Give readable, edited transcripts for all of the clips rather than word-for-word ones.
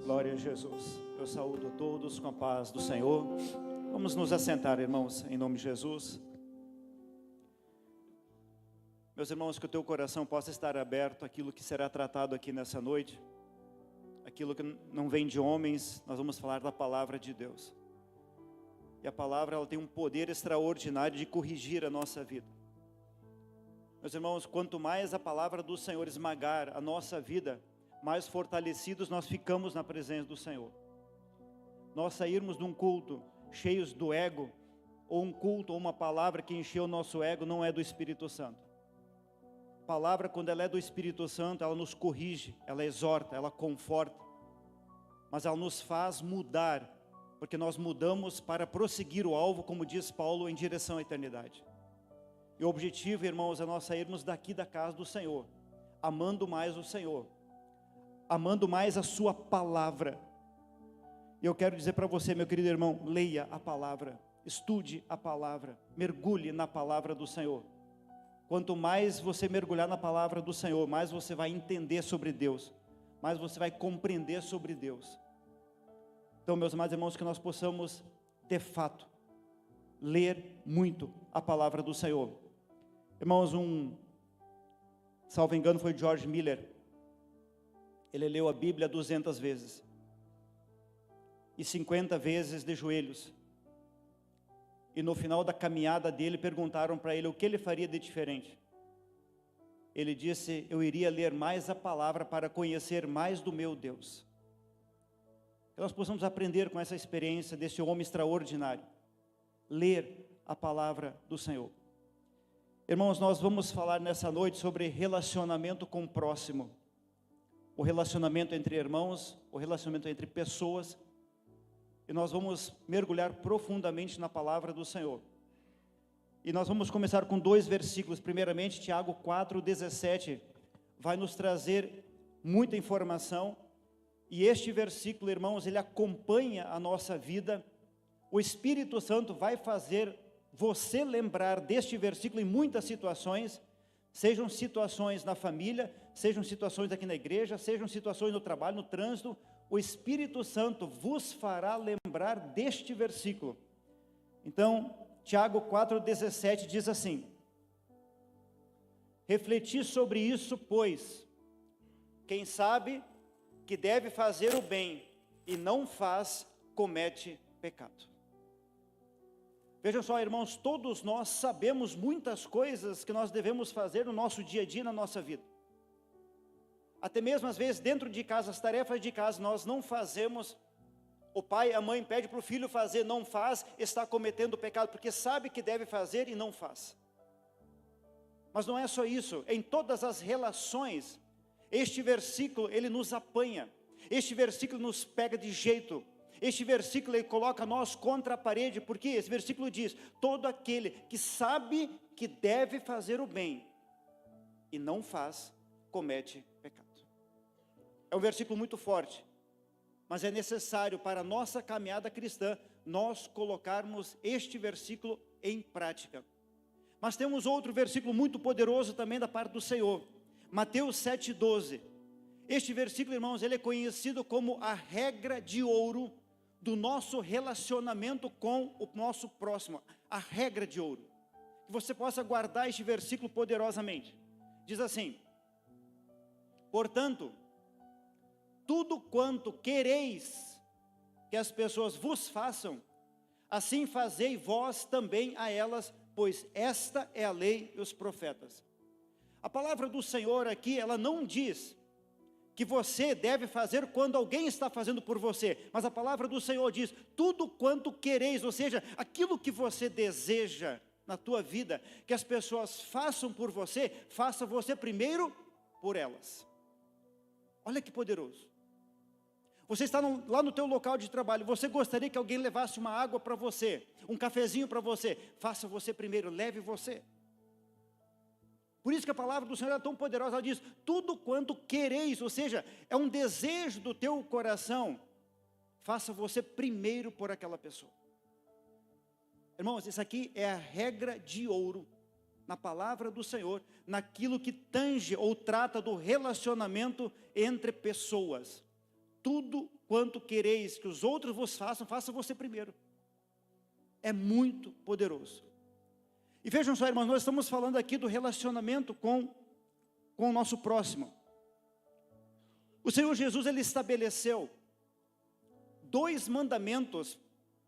Glória a Jesus. Eu saúdo a todos com a paz do Senhor. Vamos nos assentar, irmãos, em nome de Jesus. Meus irmãos, que o teu coração possa estar aberto àquilo que será tratado aqui nessa noite. Aquilo que não vem de homens, nós vamos falar da palavra de Deus. E a palavra, ela tem um poder extraordinário de corrigir a nossa vida. Meus irmãos, quanto mais a palavra do Senhor esmagar a nossa vida, mais fortalecidos nós ficamos na presença do Senhor. Nós sairmos de um culto cheios do ego, ou um culto, ou uma palavra que encheu o nosso ego, não é do Espírito Santo. A palavra, quando ela é do Espírito Santo, ela nos corrige, ela exorta, ela conforta, mas ela nos faz mudar, porque nós mudamos para prosseguir o alvo, como diz Paulo, em direção à eternidade. E o objetivo, irmãos, é nós sairmos daqui da casa do Senhor, amando mais o Senhor, amando mais a sua palavra. E eu quero dizer para você, meu querido irmão, leia a palavra, estude a palavra, mergulhe na palavra do Senhor. Quanto mais você mergulhar na palavra do Senhor, mais você vai entender sobre Deus, mais você vai compreender sobre Deus. Então, meus amados irmãos, que nós possamos, de fato, ler muito a palavra do Senhor. Irmãos, salvo engano, foi George Miller. Ele leu a Bíblia 200 vezes. E 50 vezes de joelhos. E no final da caminhada dele, perguntaram para ele o que ele faria de diferente. Ele disse: eu iria ler mais a palavra para conhecer mais do meu Deus. Que nós possamos aprender com essa experiência desse homem extraordinário. Ler a palavra do Senhor. Irmãos, nós vamos falar nessa noite sobre relacionamento com o próximo. O relacionamento entre irmãos, o relacionamento entre pessoas. E nós vamos mergulhar profundamente na palavra do Senhor. E nós vamos começar com 2 versículos. Primeiramente, Tiago 4:17 vai nos trazer muita informação. E este versículo, irmãos, ele acompanha a nossa vida. O Espírito Santo vai fazer você lembrar deste versículo em muitas situações. Sejam situações na família, sejam situações aqui na igreja, sejam situações no trabalho, no trânsito. O Espírito Santo vos fará lembrar deste versículo. Então, Tiago 4:17 diz assim: refleti sobre isso, pois quem sabe que deve fazer o bem e não faz, comete pecado. Vejam só, irmãos, todos nós sabemos muitas coisas que nós devemos fazer no nosso dia a dia, na nossa vida. Até mesmo às vezes dentro de casa, as tarefas de casa nós não fazemos. O pai, a mãe pede para o filho fazer, não faz, está cometendo pecado, porque sabe que deve fazer e não faz. Mas não é só isso, em todas as relações, este versículo ele nos apanha, este versículo nos pega de jeito. Este versículo ele coloca nós contra a parede, porque esse versículo diz: todo aquele que sabe que deve fazer o bem e não faz, comete pecado. É um versículo muito forte, mas é necessário para a nossa caminhada cristã, nós colocarmos este versículo em prática. Mas temos outro versículo muito poderoso também da parte do Senhor, Mateus 7:12. Este versículo, irmãos, ele é conhecido como a regra de ouro do nosso relacionamento com o nosso próximo, a regra de ouro. Que você possa guardar este versículo poderosamente. Diz assim: portanto, tudo quanto quereis que as pessoas vos façam, assim fazei vós também a elas, pois esta é a lei e os profetas. A palavra do Senhor aqui, ela não diz que você deve fazer quando alguém está fazendo por você, mas a palavra do Senhor diz: tudo quanto quereis, ou seja, aquilo que você deseja na tua vida, que as pessoas façam por você, faça você primeiro por elas. Olha que poderoso. Você está lá no teu local de trabalho, você gostaria que alguém levasse uma água para você, um cafezinho para você, faça você primeiro, leve você. Por isso que a palavra do Senhor é tão poderosa, ela diz: tudo quanto quereis, ou seja, é um desejo do teu coração, faça você primeiro por aquela pessoa. Irmãos, isso aqui é a regra de ouro na palavra do Senhor, naquilo que tange ou trata do relacionamento entre pessoas. Tudo quanto quereis que os outros vos façam, faça você primeiro. É muito poderoso. E vejam só, irmãos, nós estamos falando aqui do relacionamento com o nosso próximo. O Senhor Jesus, Ele estabeleceu 2 mandamentos.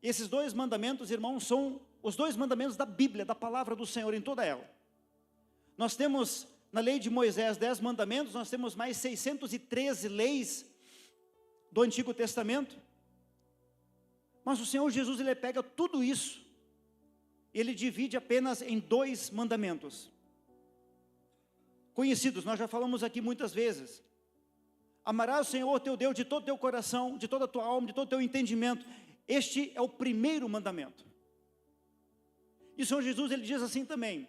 Esses 2 mandamentos, irmãos, são os 2 mandamentos da Bíblia, da palavra do Senhor em toda ela. Nós temos na lei de Moisés 10 mandamentos, nós temos mais 613 leis do Antigo Testamento. Mas o Senhor Jesus, Ele pega tudo isso, Ele divide apenas em 2 mandamentos. Conhecidos, nós já falamos aqui muitas vezes. Amarás o Senhor teu Deus de todo o teu coração, de toda a tua alma, de todo o teu entendimento. Este é o primeiro mandamento. E o Senhor Jesus, Ele diz assim também: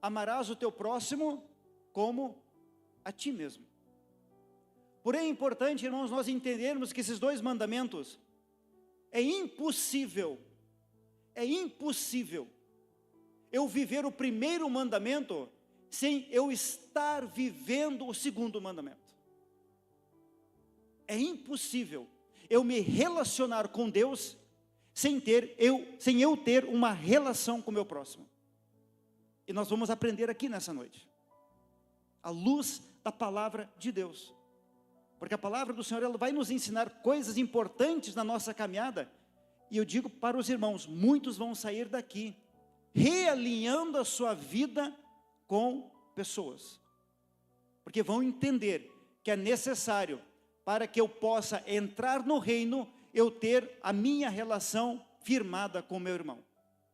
amarás o teu próximo como a ti mesmo. Porém é importante, irmãos, nós entendermos que esses 2 mandamentos, é impossível eu viver o primeiro mandamento sem eu estar vivendo o segundo mandamento. É impossível eu me relacionar com Deus sem eu ter uma relação com o meu próximo. E nós vamos aprender aqui nessa noite, à luz da palavra de Deus. Porque a palavra do Senhor, ela vai nos ensinar coisas importantes na nossa caminhada. E eu digo para os irmãos, muitos vão sair daqui realinhando a sua vida com pessoas. Porque vão entender que é necessário, para que eu possa entrar no reino, eu ter a minha relação firmada com o meu irmão,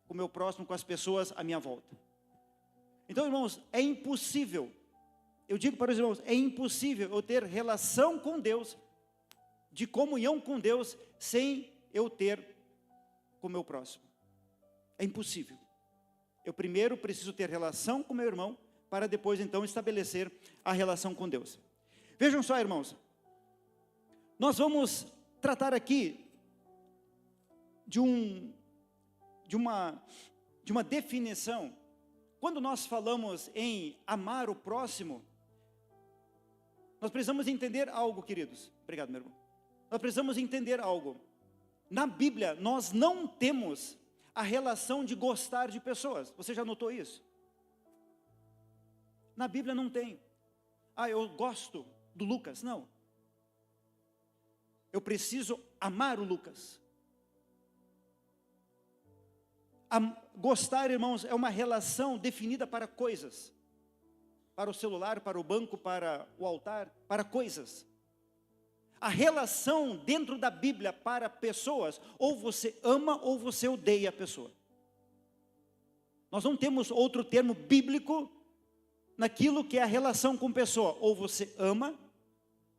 com o meu próximo, com as pessoas à minha volta. Então, irmãos, é impossível, eu digo para os irmãos, é impossível eu ter relação com Deus, de comunhão com Deus, sem eu ter com o meu próximo. É impossível. Eu primeiro preciso ter relação com meu irmão, para depois então estabelecer a relação com Deus. Vejam só, irmãos, nós vamos tratar aqui de uma definição. Quando nós falamos em amar o próximo, nós precisamos entender algo, queridos. Obrigado, meu irmão. Nós precisamos entender algo. Na Bíblia, nós não temos a relação de gostar de pessoas. Você já notou isso? Na Bíblia não tem. Eu gosto do Lucas. Não. Eu preciso amar o Lucas. Gostar, irmãos, é uma relação definida para coisas. Para o celular, para o banco, para o altar, para coisas. A relação dentro da Bíblia para pessoas, ou você ama ou você odeia a pessoa. Nós não temos outro termo bíblico naquilo que é a relação com pessoa. Ou você ama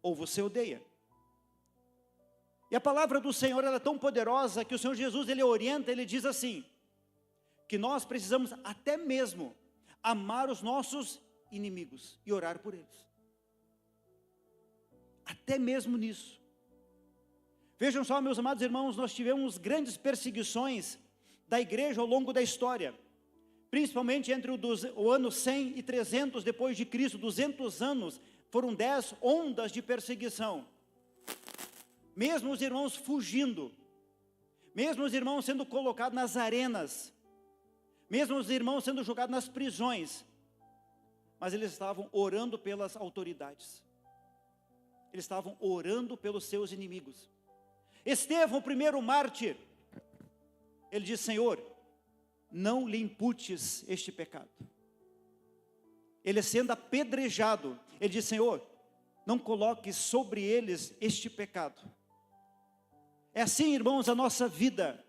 ou você odeia. E a palavra do Senhor, ela é tão poderosa que o Senhor Jesus, Ele orienta, Ele diz assim, que nós precisamos até mesmo amar os nossos inimigos e orar por eles. Até mesmo nisso. Vejam só, meus amados irmãos, nós tivemos grandes perseguições da igreja ao longo da história, principalmente entre o ano 100 e 300 depois de Cristo, 200 anos, foram 10 ondas de perseguição. Mesmo os irmãos fugindo, mesmo os irmãos sendo colocados nas arenas, mesmo os irmãos sendo jogados nas prisões, mas eles estavam orando pelas autoridades, eles estavam orando pelos seus inimigos. Estevão, o primeiro mártir, ele diz: Senhor, não lhe imputes este pecado. Ele sendo apedrejado, ele diz: Senhor, não coloque sobre eles este pecado. É assim, irmãos, a nossa vida.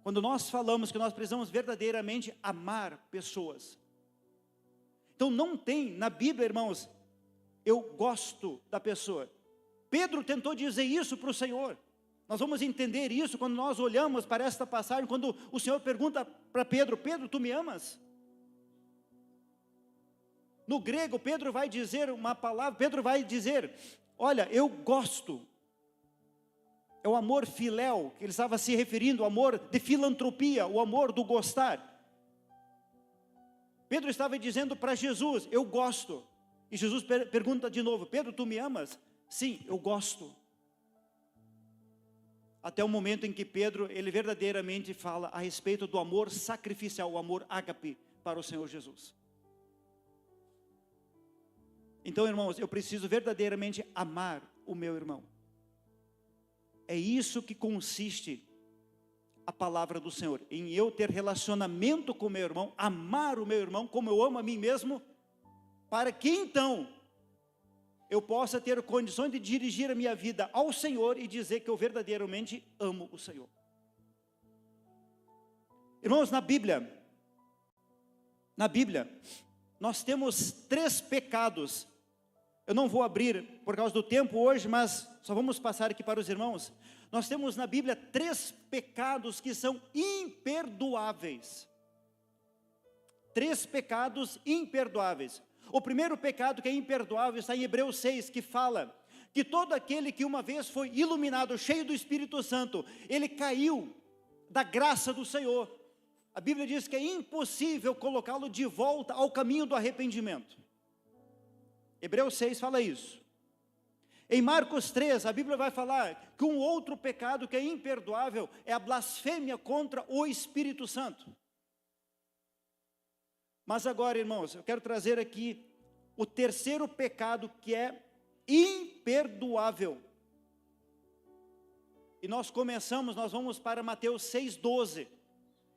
Quando nós falamos que nós precisamos verdadeiramente amar pessoas. Então não tem na Bíblia, irmãos, eu gosto da pessoa. Pedro tentou dizer isso para o Senhor. Nós vamos entender isso quando nós olhamos para esta passagem, quando o Senhor pergunta para Pedro: Pedro, tu me amas? No grego, Pedro vai dizer uma palavra, Pedro vai dizer: olha, eu gosto. É o amor filéu, que ele estava se referindo, o amor de filantropia, o amor do gostar. Pedro estava dizendo para Jesus: eu gosto. E Jesus pergunta de novo: Pedro, tu me amas? Sim, eu gosto. até o momento em que Pedro, ele verdadeiramente fala a respeito do amor sacrificial, o amor ágape para o Senhor Jesus. Então, irmãos, eu preciso verdadeiramente amar o meu irmão. É isso que consiste a palavra do Senhor, em eu ter relacionamento com o meu irmão, amar o meu irmão como eu amo a mim mesmo, para que então eu possa ter condições de dirigir a minha vida ao Senhor e dizer que eu verdadeiramente amo o Senhor. Irmãos, na Bíblia, nós temos 3 pecados. Eu não vou abrir por causa do tempo hoje, mas só vamos passar aqui para os irmãos. Nós temos na Bíblia 3 pecados que são imperdoáveis. 3 pecados imperdoáveis. O primeiro pecado que é imperdoável está em Hebreus 6, que fala que todo aquele que uma vez foi iluminado, cheio do Espírito Santo, ele caiu da graça do Senhor. A Bíblia diz que é impossível colocá-lo de volta ao caminho do arrependimento. Hebreus 6 fala isso. Em Marcos 3, a Bíblia vai falar que um outro pecado que é imperdoável é a blasfêmia contra o Espírito Santo. Mas agora, irmãos, eu quero trazer aqui o terceiro pecado que é imperdoável. E nós vamos para Mateus 6,12.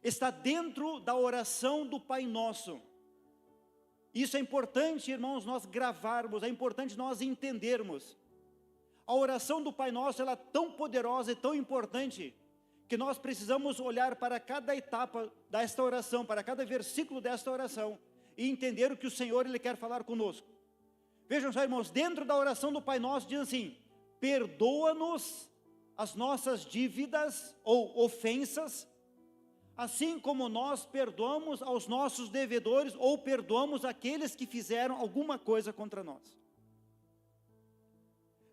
Está dentro da oração do Pai Nosso. Isso é importante, irmãos, nós gravarmos, é importante nós entendermos. A oração do Pai Nosso, ela é tão poderosa e tão importante, que nós precisamos olhar para cada etapa desta oração, para cada versículo desta oração, e entender o que o Senhor, Ele quer falar conosco. Vejam só, irmãos, dentro da oração do Pai Nosso, diz assim: perdoa-nos as nossas dívidas ou ofensas, assim como nós perdoamos aos nossos devedores, ou perdoamos aqueles que fizeram alguma coisa contra nós.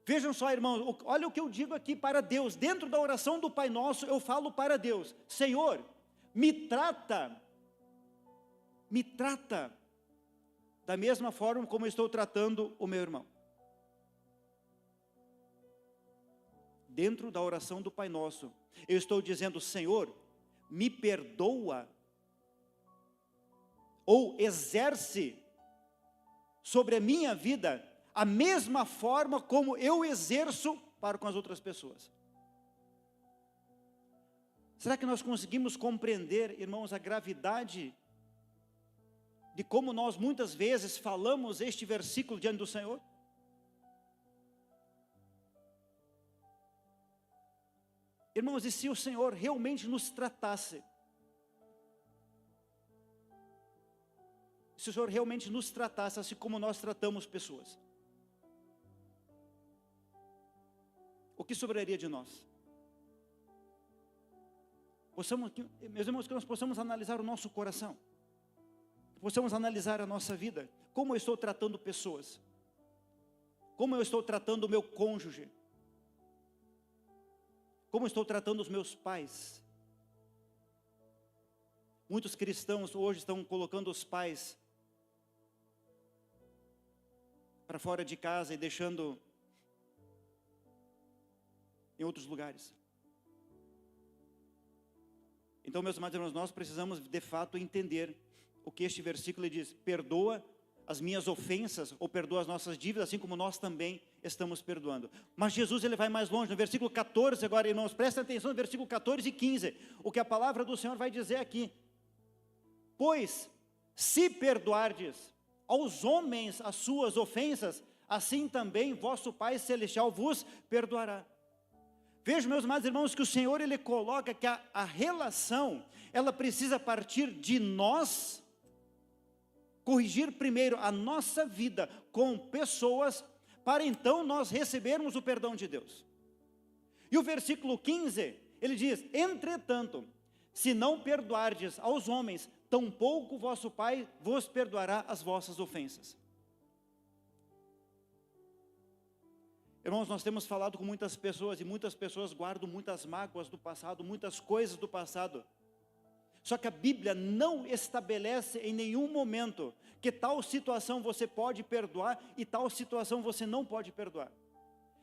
Vejam só, irmãos, olha o que eu digo aqui para Deus. Dentro da oração do Pai Nosso, eu falo para Deus: Senhor, me trata da mesma forma como eu estou tratando o meu irmão. Dentro da oração do Pai Nosso, eu estou dizendo: Senhor, me perdoa, ou exerce sobre a minha vida a mesma forma como eu exerço para com as outras pessoas. Será que nós conseguimos compreender, irmãos, a gravidade de como nós muitas vezes falamos este versículo diante do Senhor? Irmãos, e se o Senhor realmente nos tratasse, se o Senhor realmente nos tratasse assim como nós tratamos pessoas, o que sobraria de nós? Meus irmãos, que nós possamos analisar o nosso coração, que possamos analisar a nossa vida, como eu estou tratando pessoas, como eu estou tratando o meu cônjuge, como eu estou tratando os meus pais. Muitos cristãos hoje estão colocando os pais para fora de casa e deixando em outros lugares. Então, meus amados irmãos, nós precisamos de fato entender o que este versículo diz: perdoa as minhas ofensas, ou perdoa as nossas dívidas, assim como nós também estamos perdoando. Mas Jesus, ele vai mais longe, no versículo 14, agora, irmãos, prestem atenção no versículo 14 e 15, o que a palavra do Senhor vai dizer aqui: pois, se perdoardes aos homens as suas ofensas, assim também vosso Pai Celestial vos perdoará. Vejam, meus amados irmãos, que o Senhor, ele coloca que a relação, ela precisa partir de nós, corrigir primeiro a nossa vida com pessoas, para então nós recebermos o perdão de Deus. E o versículo 15, ele diz: entretanto, se não perdoardes aos homens, tampouco vosso Pai vos perdoará as vossas ofensas. Irmãos, nós temos falado com muitas pessoas, e muitas pessoas guardam muitas mágoas do passado, muitas coisas do passado. Só que a Bíblia não estabelece em nenhum momento que tal situação você pode perdoar e tal situação você não pode perdoar.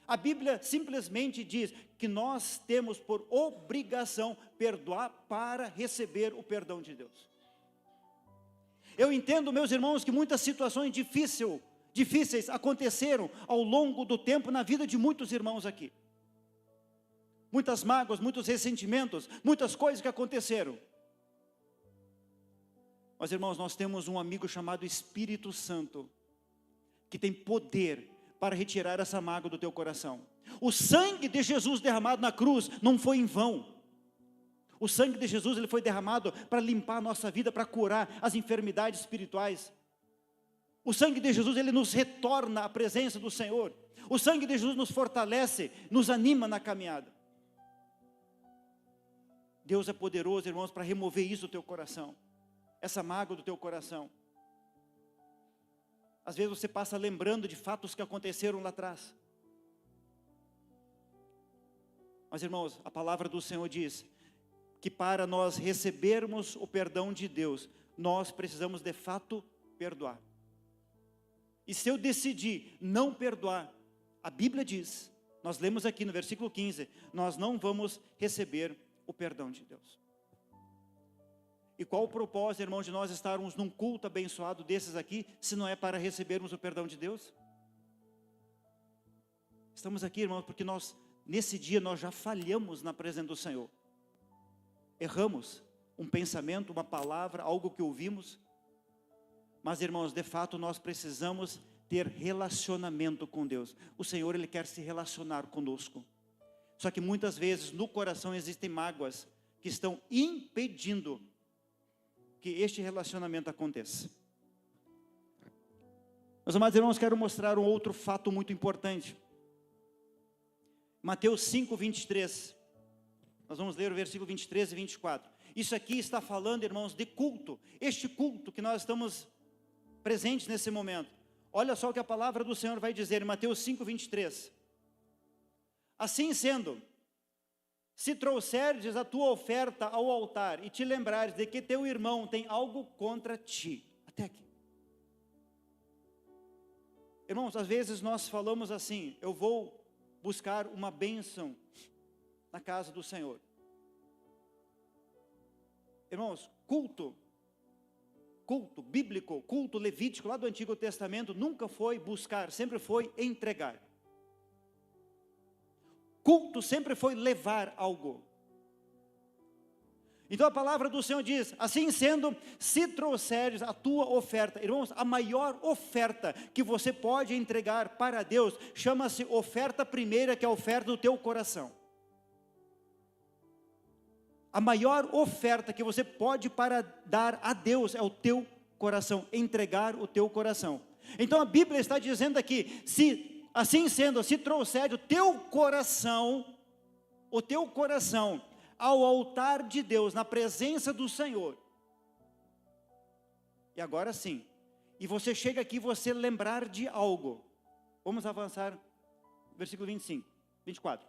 A Bíblia simplesmente diz que nós temos por obrigação perdoar para receber o perdão de Deus. Eu entendo, meus irmãos, que muitas situações difíceis aconteceram ao longo do tempo na vida de muitos irmãos aqui. Muitas mágoas, muitos ressentimentos, muitas coisas que aconteceram. Mas, irmãos, nós temos um amigo chamado Espírito Santo, que tem poder para retirar essa mágoa do teu coração. O sangue de Jesus derramado na cruz não foi em vão. O sangue de Jesus, ele foi derramado para limpar a nossa vida, para curar as enfermidades espirituais. O sangue de Jesus, ele nos retorna à presença do Senhor. O sangue de Jesus nos fortalece, nos anima na caminhada. Deus é poderoso, irmãos, para remover isso do teu coração, essa mágoa do teu coração. Às vezes você passa lembrando de fatos que aconteceram lá atrás. Mas, irmãos, a palavra do Senhor diz que para nós recebermos o perdão de Deus, nós precisamos de fato perdoar. E se eu decidir não perdoar, a Bíblia diz, nós lemos aqui no versículo 15, nós não vamos receber o perdão de Deus. E qual o propósito, irmãos, de nós estarmos num culto abençoado desses aqui, se não é para recebermos o perdão de Deus? Estamos aqui, irmãos, porque nesse dia nós já falhamos na presença do Senhor. Erramos um pensamento, uma palavra, algo que ouvimos. Mas, irmãos, de fato nós precisamos ter relacionamento com Deus. O Senhor, Ele quer se relacionar conosco. Só que muitas vezes no coração existem mágoas que estão impedindo que este relacionamento aconteça. Meus amados irmãos, quero mostrar um outro fato muito importante. Mateus 5, 23. Nós vamos ler o versículo 23 e 24. Isso aqui está falando, irmãos, de culto. Este culto que nós estamos presentes nesse momento. Olha só o que a palavra do Senhor vai dizer em Mateus 5, 23. Assim sendo, se trouxeres a tua oferta ao altar e te lembrares de que teu irmão tem algo contra ti. Até aqui. Irmãos, às vezes nós falamos assim, eu vou buscar uma bênção na casa do Senhor. Irmãos, culto bíblico, culto levítico, lá do Antigo Testamento, nunca foi buscar, sempre foi entregar. Culto sempre foi levar algo. Então a palavra do Senhor diz, assim sendo, se trouxeres a tua oferta, irmãos, a maior oferta que você pode entregar para Deus, chama-se oferta primeira, que é a oferta do teu coração. A maior oferta que você pode para dar a Deus é o teu coração, entregar o teu coração. Então a Bíblia está dizendo aqui, se assim sendo, se trouxer o teu coração ao altar de Deus, na presença do Senhor. E agora sim, e você chega aqui, você lembrar de algo. Vamos avançar, versículo 25, 24.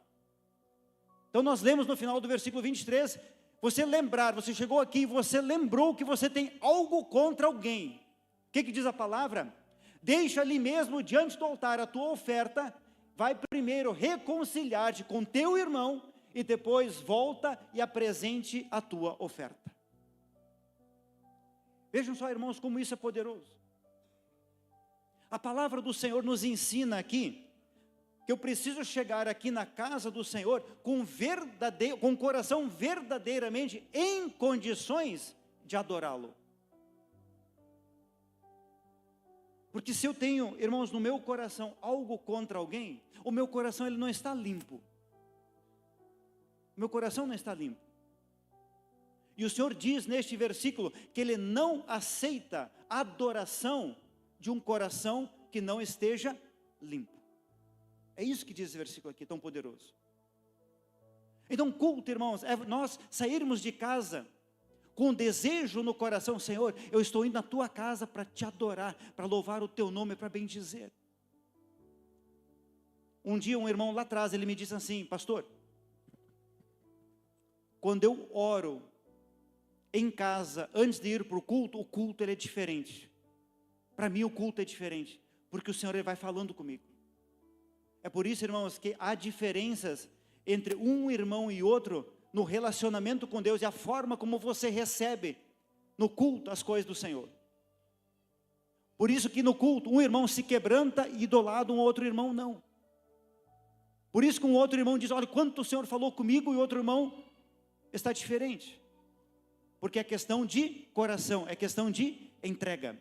Então nós lemos no final do versículo 23, você chegou aqui e você lembrou que você tem algo contra alguém. O que diz a palavra? Deixa ali mesmo diante do altar a tua oferta, vai primeiro reconciliar-te com teu irmão e depois volta e apresente a tua oferta. Vejam só, irmãos, como isso é poderoso. A palavra do Senhor nos ensina aqui que eu preciso chegar aqui na casa do Senhor com o coração verdadeiramente em condições de adorá-lo. Porque se eu tenho, irmãos, no meu coração algo contra alguém, o meu coração ele não está limpo. Meu coração não está limpo. E o Senhor diz neste versículo que Ele não aceita adoração de um coração que não esteja limpo. É isso que diz esse versículo aqui, tão poderoso. Então culto, irmãos, é nós sairmos de casa com um desejo no coração, Senhor, eu estou indo na tua casa para te adorar, para louvar o teu nome, para bendizer. Um dia um irmão lá atrás, ele me disse assim, pastor, quando eu oro em casa, antes de ir para o culto ele é diferente. Para mim o culto é diferente, porque o Senhor ele vai falando comigo. É por isso, irmãos, que há diferenças entre um irmão e outro no relacionamento com Deus e a forma como você recebe no culto as coisas do Senhor. Por isso que no culto um irmão se quebranta e do lado um outro irmão não. Por isso que um outro irmão diz, olha, quanto o Senhor falou comigo, e outro irmão está diferente. Porque é questão de coração, é questão de entrega.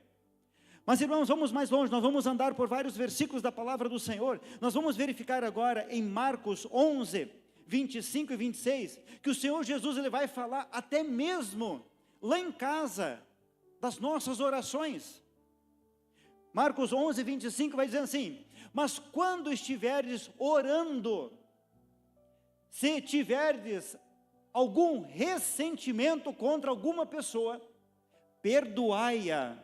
Mas irmãos, vamos mais longe, nós vamos andar por vários versículos da palavra do Senhor. Nós vamos verificar agora em Marcos 11, 25 e 26, que o Senhor Jesus ele vai falar até mesmo lá em casa das nossas orações. Marcos 11, 25 vai dizer assim, mas quando estiverdes orando, se tiverdes algum ressentimento contra alguma pessoa, perdoai-a,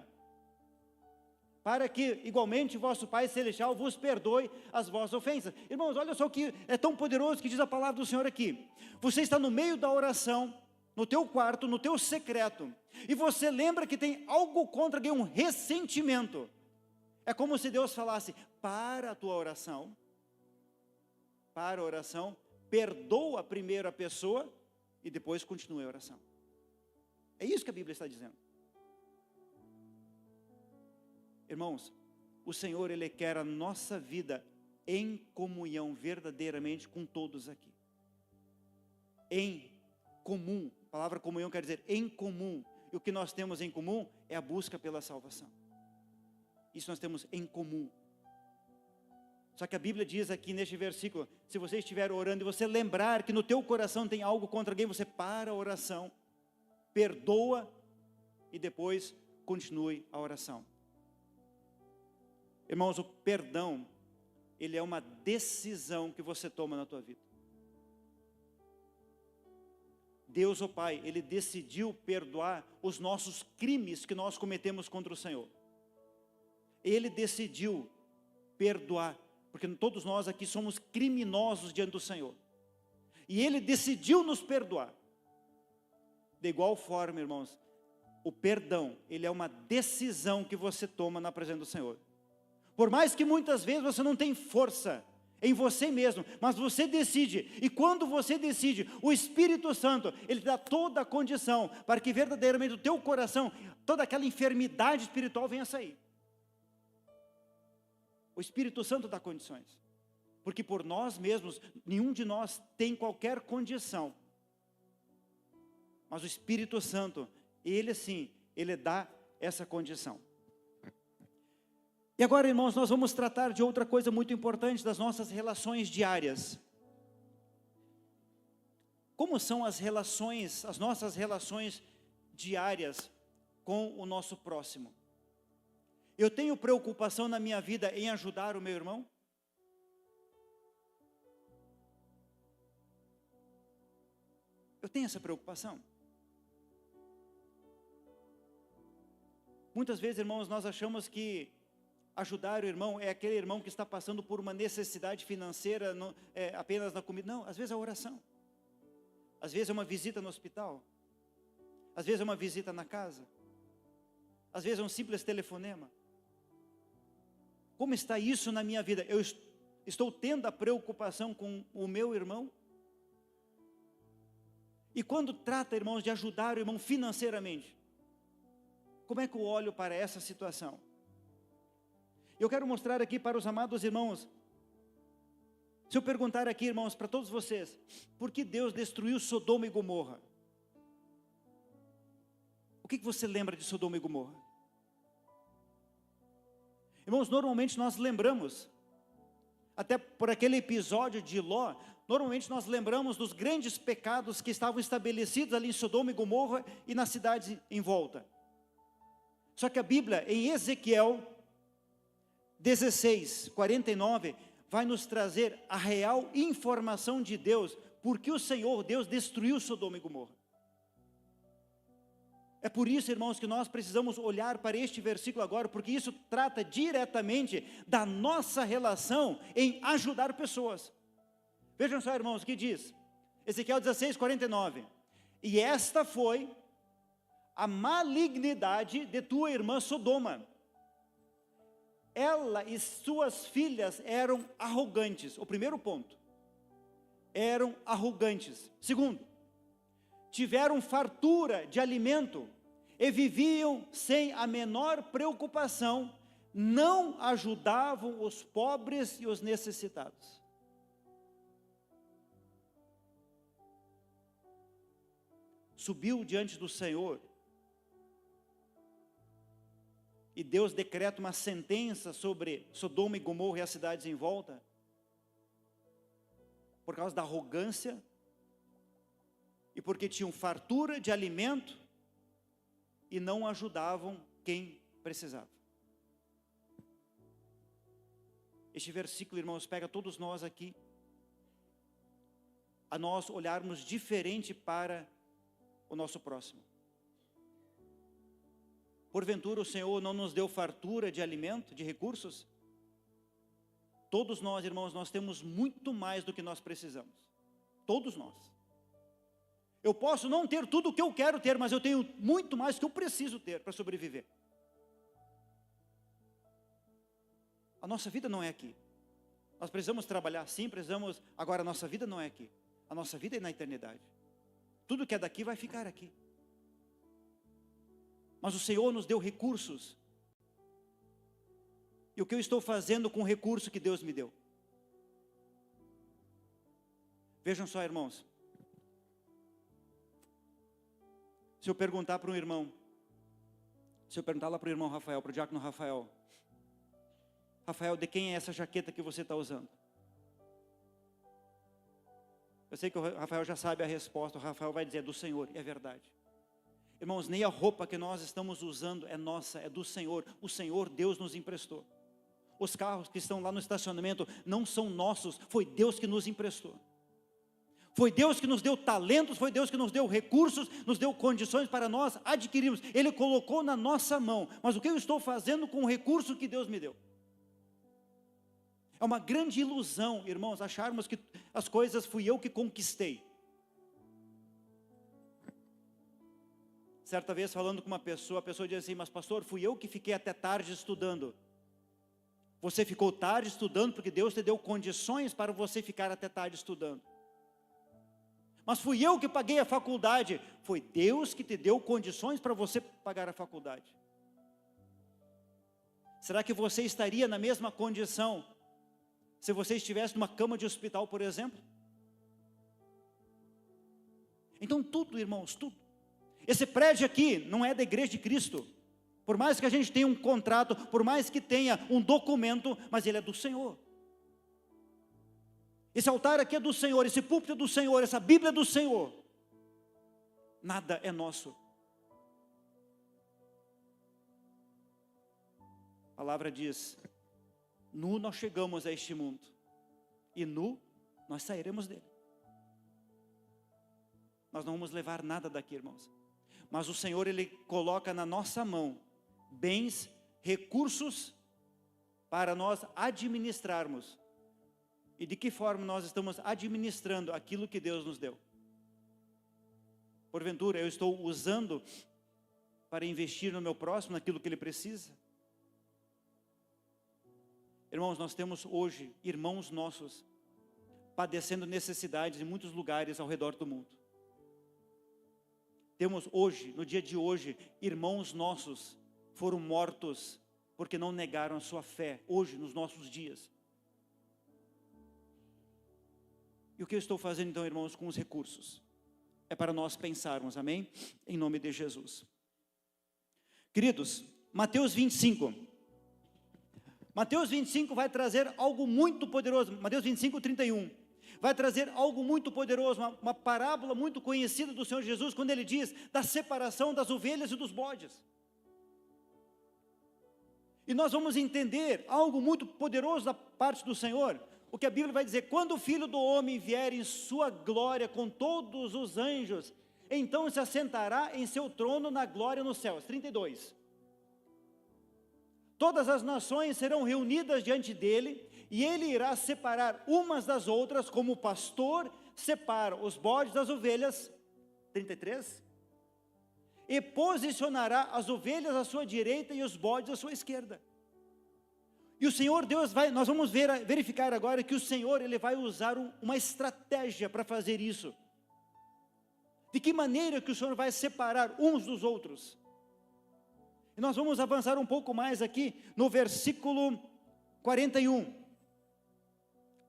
para que igualmente vosso Pai Celestial vos perdoe as vossas ofensas. Irmãos, olha só o que é tão poderoso que diz a palavra do Senhor aqui. Você está no meio da oração, no teu quarto, no teu secreto, e você lembra que tem algo contra alguém, um ressentimento. É como se Deus falasse, para a tua oração, perdoa primeiro a pessoa, e depois continue a oração. É isso que a Bíblia está dizendo. Irmãos, o Senhor ele quer a nossa vida em comunhão verdadeiramente com todos aqui. Em comum, a palavra comunhão quer dizer em comum. E o que nós temos em comum é a busca pela salvação. Isso nós temos em comum. Só que a Bíblia diz aqui neste versículo, se você estiver orando e você lembrar que no teu coração tem algo contra alguém, você para a oração, perdoa e depois continue a oração. Irmãos, o perdão, ele é uma decisão que você toma na tua vida. Deus, o Pai, ele decidiu perdoar os nossos crimes que nós cometemos contra o Senhor. Ele decidiu perdoar, porque todos nós aqui somos criminosos diante do Senhor. E ele decidiu nos perdoar. De igual forma, irmãos, o perdão, ele é uma decisão que você toma na presença do Senhor. Por mais que muitas vezes você não tenha força em você mesmo, mas você decide, e quando você decide, o Espírito Santo, ele dá toda a condição, para que verdadeiramente o teu coração, toda aquela enfermidade espiritual venha a sair. O Espírito Santo dá condições, porque por nós mesmos, nenhum de nós tem qualquer condição, mas o Espírito Santo, ele sim, ele dá essa condição. E agora, irmãos, nós vamos tratar de outra coisa muito importante, das nossas relações diárias. Como são as nossas relações diárias com o nosso próximo? Eu tenho preocupação na minha vida em ajudar o meu irmão? Eu tenho essa preocupação. Muitas vezes, irmãos, nós achamos que ajudar o irmão é aquele irmão que está passando por uma necessidade financeira, apenas na comida. Não, às vezes é a oração. Às vezes é uma visita no hospital. Às vezes é uma visita na casa. Às vezes é um simples telefonema. Como está isso na minha vida? Eu estou tendo a preocupação com o meu irmão? E quando trata, irmãos, de ajudar o irmão financeiramente, como é que eu olho para essa situação? Eu quero mostrar aqui para os amados irmãos, se eu perguntar aqui, irmãos, para todos vocês, por que Deus destruiu Sodoma e Gomorra? O que você lembra de Sodoma e Gomorra? Irmãos, normalmente nós lembramos, até por aquele episódio de Ló, normalmente nós lembramos dos grandes pecados que estavam estabelecidos ali em Sodoma e Gomorra e na cidade em volta. Só que a Bíblia, em Ezequiel 16, 49, vai nos trazer a real informação de Deus, porque o Senhor, Deus, destruiu Sodoma e Gomorra. É por isso, irmãos, que nós precisamos olhar para este versículo agora, porque isso trata diretamente da nossa relação em ajudar pessoas. Vejam só, irmãos, o que diz, Ezequiel 16, 49, e esta foi a malignidade de tua irmã Sodoma. ela e suas filhas eram arrogantes. O primeiro ponto, eram arrogantes. Segundo, tiveram fartura de alimento e viviam sem a menor preocupação, não ajudavam os pobres e os necessitados. Subiu diante do Senhor e Deus decreta uma sentença sobre Sodoma e Gomorra e as cidades em volta, por causa da arrogância e porque tinham fartura de alimento e não ajudavam quem precisava. Este versículo, irmãos, pega todos nós aqui, a nós olharmos diferente para o nosso próximo. Porventura o Senhor não nos deu fartura de alimento, de recursos? Todos nós, irmãos, nós temos muito mais do que nós precisamos. Todos nós. Eu posso não ter tudo o que eu quero ter, mas eu tenho muito mais do que eu preciso ter para sobreviver. A nossa vida não é aqui. Nós precisamos trabalhar, sim, precisamos. Agora, a nossa vida não é aqui. A nossa vida é na eternidade. Tudo que é daqui vai ficar aqui. Mas o Senhor nos deu recursos. E o que eu estou fazendo com o recurso que Deus me deu? Vejam só, irmãos. Se eu perguntar para um irmão, se eu perguntar lá para o irmão Rafael, para o diácono Rafael, Rafael, de quem é essa jaqueta que você está usando? Eu sei que o Rafael já sabe a resposta, o Rafael vai dizer, é do Senhor, e é verdade. Irmãos, nem a roupa que nós estamos usando é nossa, é do Senhor. O Senhor, Deus nos emprestou. Os carros que estão lá no estacionamento não são nossos, foi Deus que nos emprestou. Foi Deus que nos deu talentos, foi Deus que nos deu recursos, nos deu condições para nós adquirirmos. Ele colocou na nossa mão. Mas o que eu estou fazendo com o recurso que Deus me deu? É uma grande ilusão, irmãos, acharmos que as coisas fui eu que conquistei. Certa vez falando com uma pessoa, a pessoa disse assim, mas pastor, fui eu que fiquei até tarde estudando. Você ficou tarde estudando porque Deus te deu condições para você ficar até tarde estudando. Mas fui eu que paguei a faculdade. Foi Deus que te deu condições para você pagar a faculdade. Será que você estaria na mesma condição se você estivesse numa cama de hospital, por exemplo? Então tudo, irmãos, tudo. Esse prédio aqui não é da Igreja de Cristo. Por mais que a gente tenha um contrato, por mais que tenha um documento, mas ele é do Senhor. Esse altar aqui é do Senhor, esse púlpito é do Senhor, essa Bíblia é do Senhor. Nada é nosso. A palavra diz, nu nós chegamos a este mundo, e nu nós sairemos dele. Nós não vamos levar nada daqui, irmãos. Mas o Senhor, Ele coloca na nossa mão bens, recursos para nós administrarmos. E de que forma nós estamos administrando aquilo que Deus nos deu? Porventura, eu estou usando para investir no meu próximo, naquilo que ele precisa? Irmãos, nós temos hoje irmãos nossos padecendo necessidades em muitos lugares ao redor do mundo. Temos hoje, no dia de hoje, irmãos nossos foram mortos porque não negaram a sua fé, hoje, nos nossos dias. E o que eu estou fazendo então, irmãos, com os recursos? É para nós pensarmos, amém? Em nome de Jesus. Queridos, Mateus 25. Mateus 25 vai trazer algo muito poderoso. Mateus 25, 31. Vai trazer algo muito poderoso, uma parábola muito conhecida do Senhor Jesus, quando Ele diz da separação das ovelhas e dos bodes. E nós vamos entender algo muito poderoso da parte do Senhor, o que a Bíblia vai dizer, quando o Filho do Homem vier em sua glória com todos os anjos, então se assentará em seu trono na glória nos céus. 32. Todas as nações serão reunidas diante dele, e ele irá separar umas das outras, como o pastor separa os bodes das ovelhas. 33. E posicionará as ovelhas à sua direita e os bodes à sua esquerda. E o Senhor Deus nós vamos verificar agora que o Senhor, Ele vai usar uma estratégia para fazer isso. De que maneira que o Senhor vai separar uns dos outros? E nós vamos avançar um pouco mais aqui no versículo 41.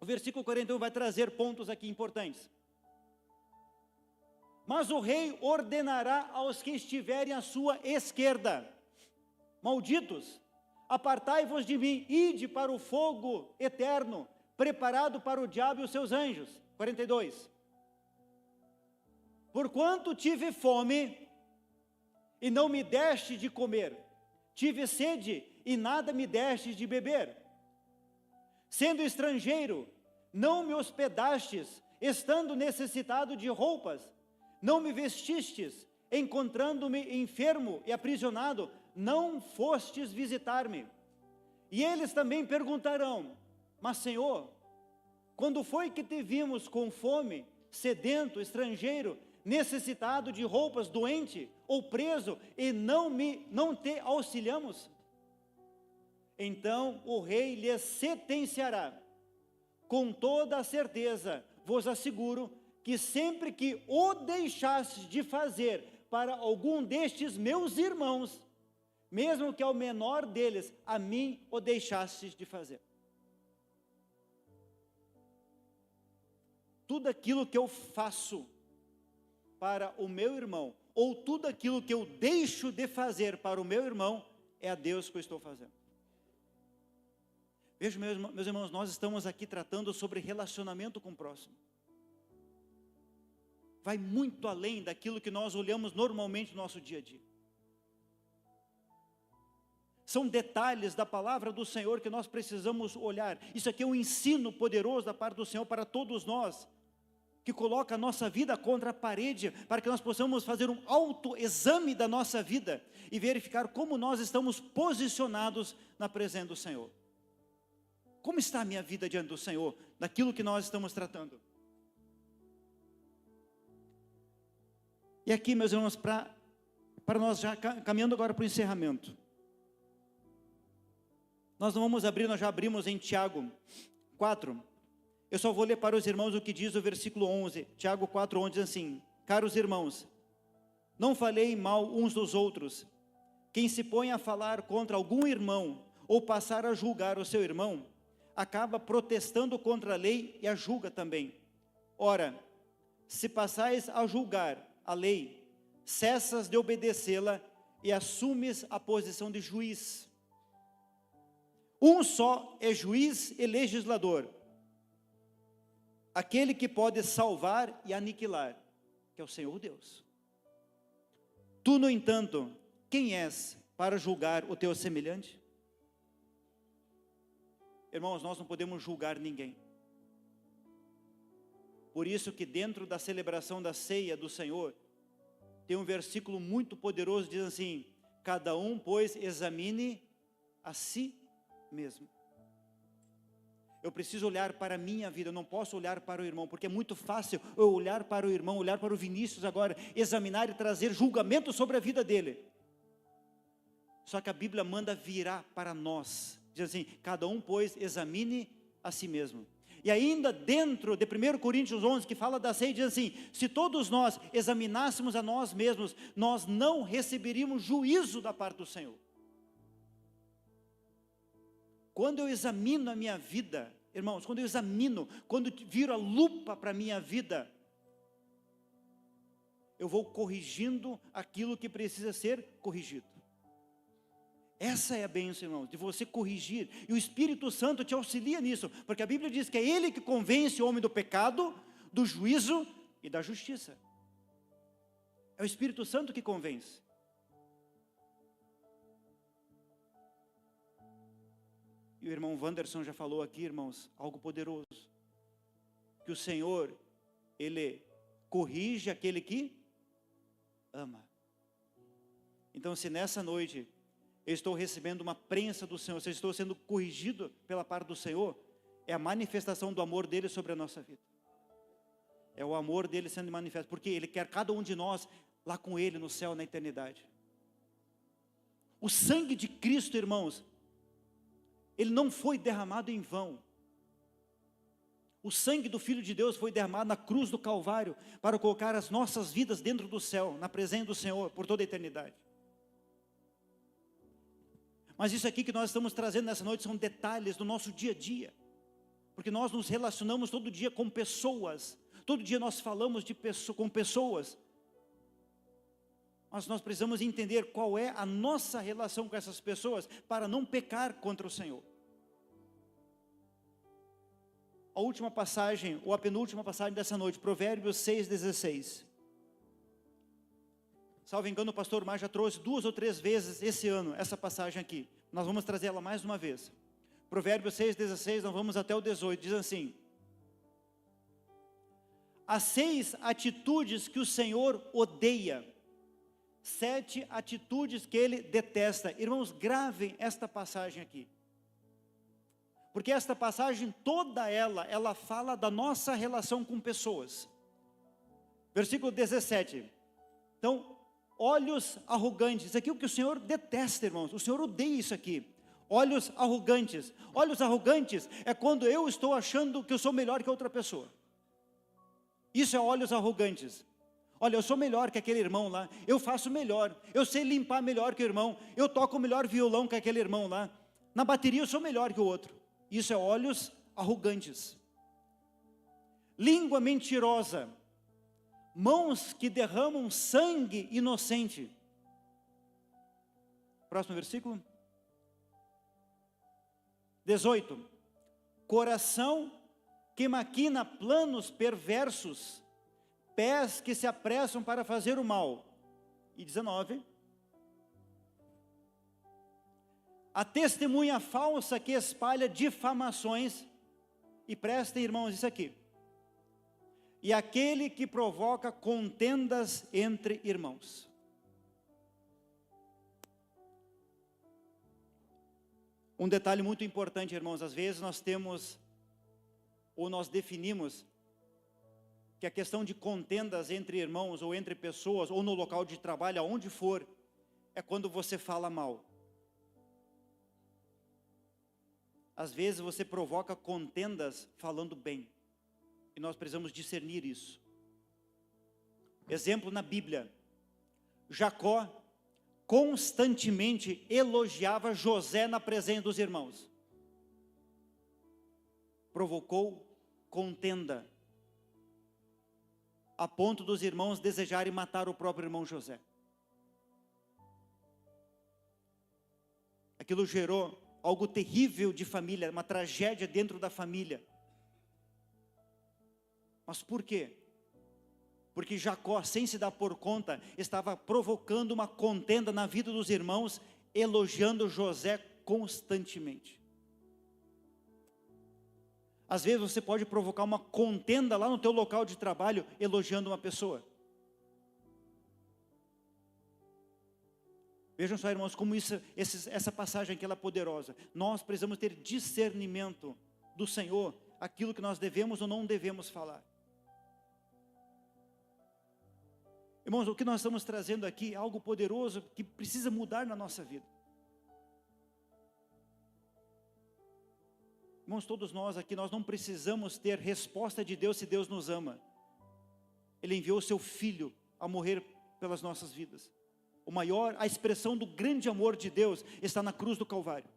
O versículo 41 vai trazer pontos aqui importantes. Mas o rei ordenará aos que estiverem à sua esquerda: malditos, apartai-vos de mim, ide para o fogo eterno, preparado para o diabo e os seus anjos. 42. Porquanto tive fome, e não me deste de comer, tive sede, e nada me deste de beber. Sendo estrangeiro, não me hospedastes, estando necessitado de roupas, não me vestistes, encontrando-me enfermo e aprisionado, não fostes visitar-me. E eles também perguntarão: mas Senhor, quando foi que te vimos com fome, sedento, estrangeiro, necessitado de roupas, doente ou preso, e não te auxiliamos? Então o rei lhes sentenciará: com toda a certeza vos asseguro que sempre que o deixastes de fazer para algum destes meus irmãos, mesmo que ao menor deles, a mim o deixastes de fazer. Tudo aquilo que eu faço para o meu irmão, ou tudo aquilo que eu deixo de fazer para o meu irmão, é a Deus que eu estou fazendo. Veja, meus irmãos, nós estamos aqui tratando sobre relacionamento com o próximo. Vai muito além daquilo que nós olhamos normalmente no nosso dia a dia. São detalhes da palavra do Senhor que nós precisamos olhar. Isso aqui é um ensino poderoso da parte do Senhor para todos nós, que coloca a nossa vida contra a parede, para que nós possamos fazer um autoexame da nossa vida e verificar como nós estamos posicionados na presença do Senhor. Como está a minha vida diante do Senhor, daquilo que nós estamos tratando? E aqui, meus irmãos, para nós já caminhando agora para o encerramento, nós não vamos abrir, nós já abrimos em Tiago 4, eu só vou ler para os irmãos o que diz o versículo 11, Tiago 4:11 diz assim: caros irmãos, não falei mal uns dos outros, quem se põe a falar contra algum irmão, ou passar a julgar o seu irmão, acaba protestando contra a lei e a julga também. Ora, se passais a julgar a lei, cessas de obedecê-la e assumes a posição de juiz. Um só é juiz e legislador, aquele que pode salvar e aniquilar, que é o Senhor Deus. Tu, no entanto, quem és para julgar o teu semelhante? Irmãos, nós não podemos julgar ninguém. Por isso que dentro da celebração da ceia do Senhor, tem um versículo muito poderoso, diz assim: cada um, pois, examine a si mesmo. Eu preciso olhar para a minha vida, eu não posso olhar para o irmão, porque é muito fácil eu olhar para o irmão, olhar para o Vinícius agora, examinar e trazer julgamento sobre a vida dele. Só que a Bíblia manda virar para nós, diz assim: cada um, pois, examine a si mesmo. E ainda dentro de 1 Coríntios 11, que fala da ceia, diz assim: se todos nós examinássemos a nós mesmos, nós não receberíamos juízo da parte do Senhor. Quando eu examino a minha vida, irmãos, quando viro a lupa para a minha vida, eu vou corrigindo aquilo que precisa ser corrigido. Essa é a bênção, irmãos, de você corrigir, e o Espírito Santo te auxilia nisso, porque a Bíblia diz que é Ele que convence o homem do pecado, do juízo e da justiça. É o Espírito Santo que convence. E o irmão Wanderson já falou aqui, irmãos, algo poderoso, que o Senhor, Ele corrige aquele que ama. Então, se nessa noite eu estou recebendo uma prensa do Senhor, se eu estou sendo corrigido pela parte do Senhor, é a manifestação do amor dele sobre a nossa vida. É o amor dele sendo manifesto, porque Ele quer cada um de nós lá com Ele no céu, na eternidade. O sangue de Cristo, irmãos, ele não foi derramado em vão. O sangue do Filho de Deus foi derramado na cruz do Calvário para colocar as nossas vidas dentro do céu, na presença do Senhor, por toda a eternidade. Mas isso aqui que nós estamos trazendo nessa noite são detalhes do nosso dia a dia. Porque nós nos relacionamos todo dia com pessoas. Todo dia nós falamos com pessoas. Mas nós precisamos entender qual é a nossa relação com essas pessoas para não pecar contra o Senhor. A última passagem, ou a penúltima passagem dessa noite, Provérbios 6,16. Salvo engano, o pastor Mar já trouxe 2 ou 3 vezes esse ano, essa passagem aqui. Nós vamos trazer ela mais uma vez. Provérbios 6,16, nós vamos até o 18, diz assim: as 6 atitudes que o Senhor odeia, 7 atitudes que Ele detesta. Irmãos, gravem esta passagem aqui. Porque esta passagem, toda ela fala da nossa relação com pessoas. Versículo 17. Então, olhos arrogantes. Isso aqui é o que o Senhor detesta, irmãos. O Senhor odeia isso aqui. Olhos arrogantes. Olhos arrogantes é quando eu estou achando que eu sou melhor que outra pessoa. Isso é olhos arrogantes. Olha, eu sou melhor que aquele irmão lá. Eu faço melhor. Eu sei limpar melhor que o irmão. Eu toco o melhor violão que aquele irmão lá. Na bateria eu sou melhor que o outro. Isso é olhos arrogantes. Língua mentirosa. Mãos que derramam sangue inocente. Próximo versículo. 18. Coração que maquina planos perversos. Pés que se apressam para fazer o mal. E 19. A testemunha falsa que espalha difamações. E prestem, irmãos, isso aqui. E aquele que provoca contendas entre irmãos. Um detalhe muito importante, irmãos, às vezes nós temos, ou nós definimos, que a questão de contendas entre irmãos, ou entre pessoas, ou no local de trabalho, aonde for, é quando você fala mal. Às vezes você provoca contendas falando bem. E nós precisamos discernir isso. Exemplo na Bíblia. Jacó constantemente elogiava José na presença dos irmãos. Provocou contenda, a ponto dos irmãos desejarem matar o próprio irmão José. Aquilo gerou algo terrível de família, uma tragédia dentro da família. Mas por quê? Porque Jacó, sem se dar por conta, estava provocando uma contenda na vida dos irmãos, elogiando José constantemente. Às vezes você pode provocar uma contenda lá no teu local de trabalho, elogiando uma pessoa. Vejam só, irmãos, como essa passagem aqui ela é poderosa. Nós precisamos ter discernimento do Senhor, aquilo que nós devemos ou não devemos falar. Irmãos, o que nós estamos trazendo aqui é algo poderoso que precisa mudar na nossa vida. Irmãos, todos nós aqui, nós não precisamos ter resposta de Deus se Deus nos ama. Ele enviou o seu Filho a morrer pelas nossas vidas. A expressão do grande amor de Deus está na cruz do Calvário.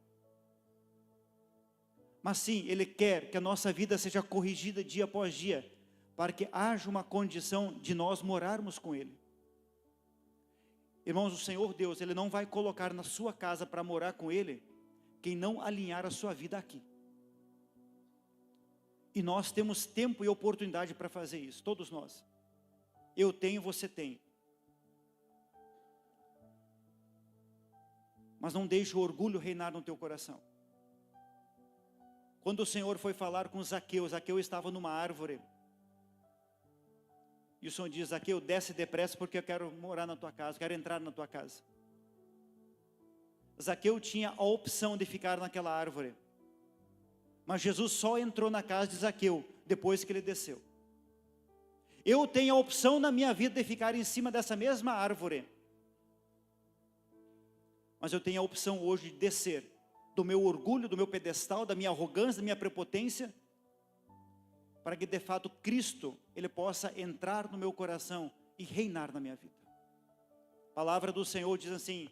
Mas sim, Ele quer que a nossa vida seja corrigida dia após dia, para que haja uma condição de nós morarmos com Ele. Irmãos, o Senhor Deus, Ele não vai colocar na sua casa para morar com Ele, quem não alinhar a sua vida aqui. E nós temos tempo e oportunidade para fazer isso, todos nós. Eu tenho, você tem. Mas não deixe o orgulho reinar no teu coração. Quando o Senhor foi falar com Zaqueu, Zaqueu estava numa árvore. E o Senhor diz: Zaqueu, desce depressa porque eu quero morar na tua casa, quero entrar na tua casa. Zaqueu tinha a opção de ficar naquela árvore. Mas Jesus só entrou na casa de Zaqueu depois que ele desceu. Eu tenho a opção na minha vida de ficar em cima dessa mesma árvore. Mas eu tenho a opção hoje de descer do meu orgulho, do meu pedestal, da minha arrogância, da minha prepotência, para que de fato Cristo, Ele possa entrar no meu coração e reinar na minha vida. A palavra do Senhor diz assim,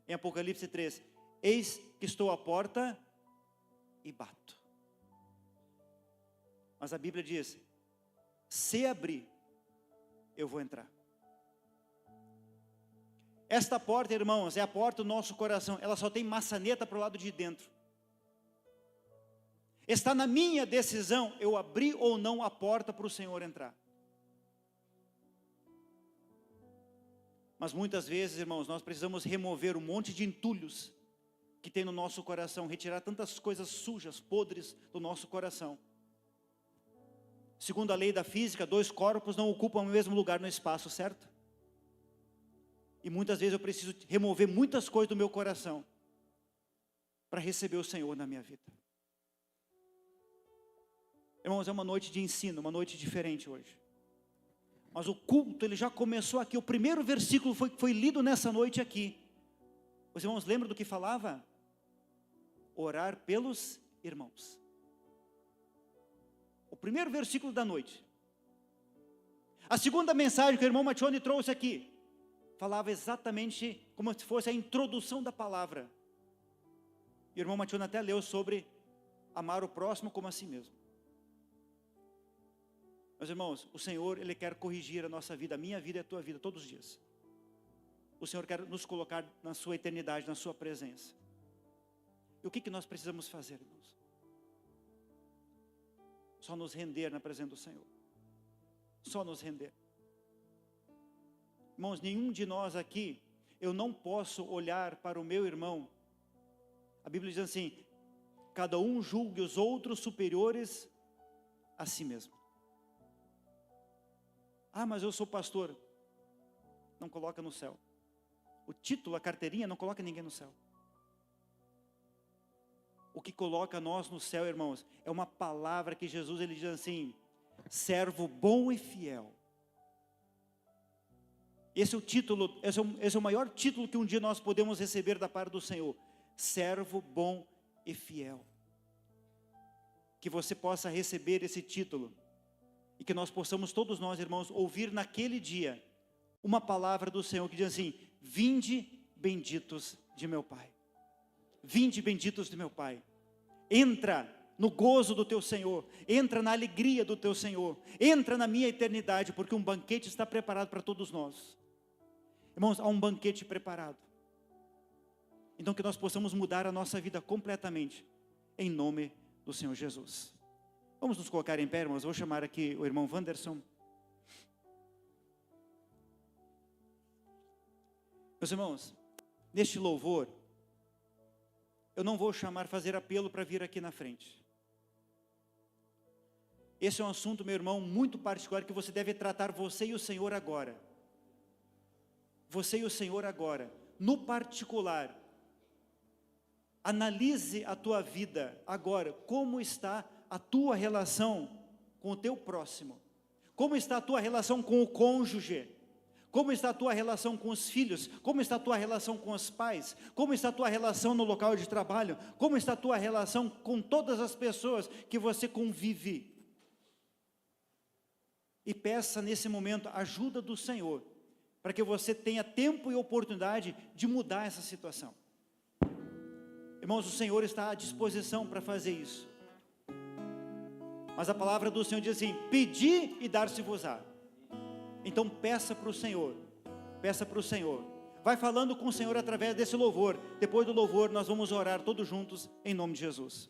em Apocalipse 3, eis que estou à porta e bato. Mas a Bíblia diz, se abrir, eu vou entrar. Esta porta, irmãos, é a porta do nosso coração. Ela só tem maçaneta para o lado de dentro. Está na minha decisão eu abrir ou não a porta para o Senhor entrar. Mas muitas vezes, irmãos, nós precisamos remover um monte de entulhos que tem no nosso coração, retirar tantas coisas sujas, podres do nosso coração. Segundo a lei da física, 2 corpos não ocupam o mesmo lugar no espaço, certo? E muitas vezes eu preciso remover muitas coisas do meu coração para receber o Senhor na minha vida. Irmãos, é uma noite de ensino, uma noite diferente hoje. Mas o culto, ele já começou aqui. O primeiro versículo foi lido nessa noite aqui. Os irmãos lembram do que falava? Orar pelos irmãos. O primeiro versículo da noite. A segunda mensagem que o irmão Matione trouxe aqui, falava exatamente como se fosse a introdução da palavra. E o irmão Matione até leu sobre amar o próximo como a si mesmo. Meus irmãos, o Senhor, Ele quer corrigir a nossa vida, a minha vida e a tua vida, todos os dias. O Senhor quer nos colocar na sua eternidade, na sua presença. E o que nós precisamos fazer, irmãos? Só nos render na presença do Senhor. Só nos render. Irmãos, nenhum de nós aqui, eu não posso olhar para o meu irmão. A Bíblia diz assim, cada um julgue os outros superiores a si mesmo. Ah, mas eu sou pastor. Não coloca no céu. O título, a carteirinha, não coloca ninguém no céu. O que coloca nós no céu, irmãos, é uma palavra que Jesus, ele diz assim, servo bom e fiel. Esse é o título, esse é o maior título que um dia nós podemos receber da parte do Senhor. Servo bom e fiel. Que você possa receber esse título. E que nós possamos todos nós, irmãos, ouvir naquele dia uma palavra do Senhor que diz assim, vinde benditos de meu Pai. Vinde benditos de meu Pai. Entra no gozo do teu Senhor. Entra na alegria do teu Senhor. Entra na minha eternidade, porque um banquete está preparado para todos nós. Irmãos, há um banquete preparado. Então que nós possamos mudar a nossa vida completamente, em nome do Senhor Jesus. Vamos nos colocar em pé, irmãos. Eu vou chamar aqui o irmão Wanderson. Meus irmãos, neste louvor, eu não vou fazer apelo para vir aqui na frente. Esse é um assunto, meu irmão, muito particular que você deve tratar você e o Senhor agora. Você e o Senhor agora. No particular, analise a tua vida agora, como está a tua relação com o teu próximo, como está a tua relação com o cônjuge, como está a tua relação com os filhos, como está a tua relação com os pais, como está a tua relação no local de trabalho, como está a tua relação com todas as pessoas que você convive. E peça nesse momento a ajuda do Senhor, para que você tenha tempo e oportunidade de mudar essa situação. Irmãos, o Senhor está à disposição para fazer isso. Mas a palavra do Senhor diz assim, pedi e dar-se-vos-á. Então peça para o Senhor, peça para o Senhor. Vai falando com o Senhor através desse louvor. Depois do louvor nós vamos orar todos juntos em nome de Jesus.